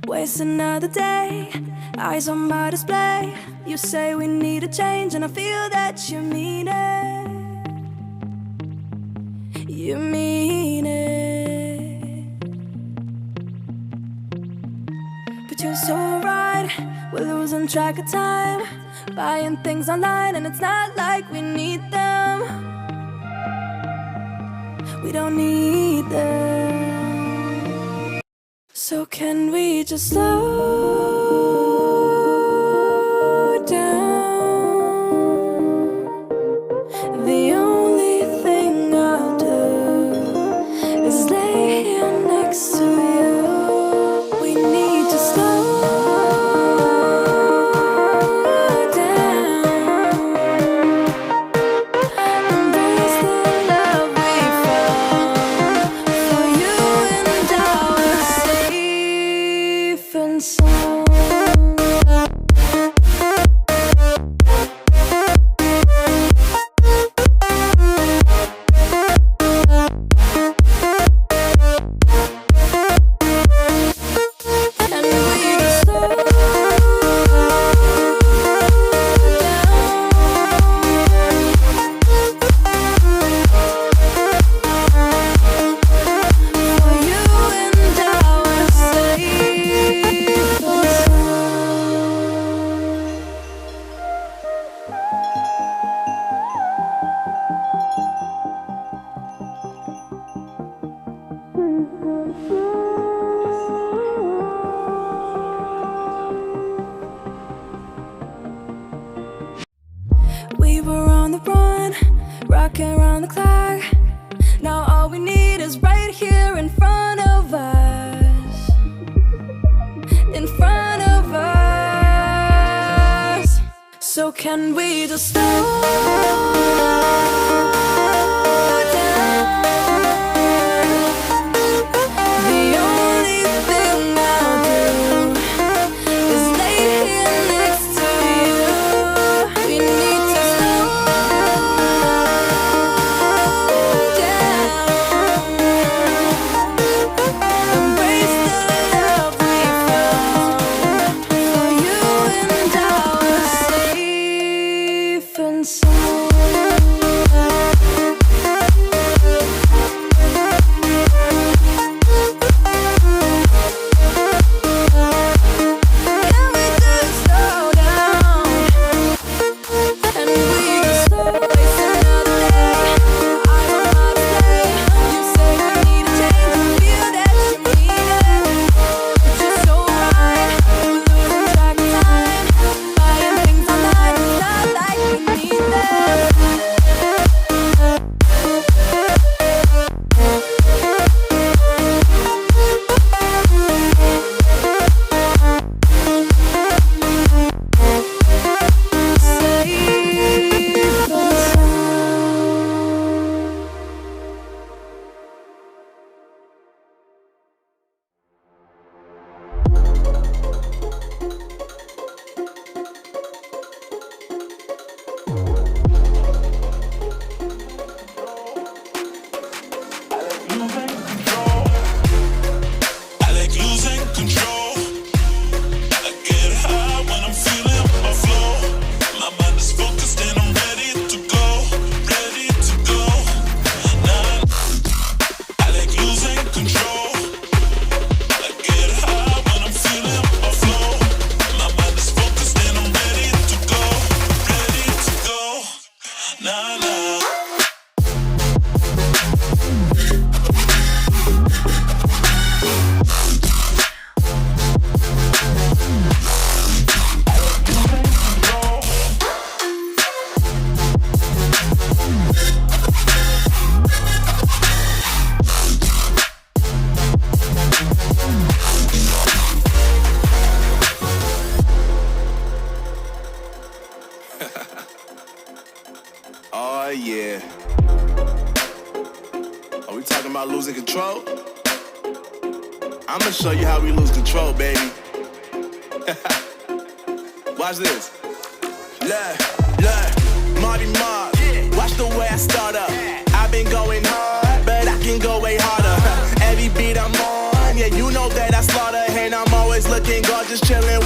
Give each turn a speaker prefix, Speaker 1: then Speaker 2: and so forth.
Speaker 1: Waste another day, eyes on my display. You say we need a change, and I feel that you mean it. You mean it. But you're so right, we're losing track of time, buying things online, and it's not like we need them. We don't need them. So can we just slow down? The only thing I'll do is lay here next to you. We need to slow down. Embrace the love we found. For you and I were safe and sound. We were on the run, rocking around the clock. Now all we need is right here in front of us. In front of us. So can we just slow down? The only thing I'll do is lay here next to you. We need to slow down. Embrace the love we found. For you and I were safe and sound. Can we just slow down? And we just slow waste another day. Eyes on my display. You say we need a change, and I feel that you mean it. But you're so right, we're losing track of time, buying things online, it's not like we need them. Safe and
Speaker 2: I like losing control. I get high when I'm feeling my flow. My mind is focused and I'm ready to go. Ready to go. Nah, I like losing control. I get high when I'm feeling my flow. My mind is focused and I'm ready to go. Ready to go. Nah, nah.
Speaker 3: Oh yeah. Are we talking about losing control? I'ma show you how we lose control, baby. Watch this. Look, Marty Mark. Watch the way I start up. I've been going hard, but I can go way harder. Every beat I'm on, yeah, you know that I slaughter, and I'm always looking just chillin'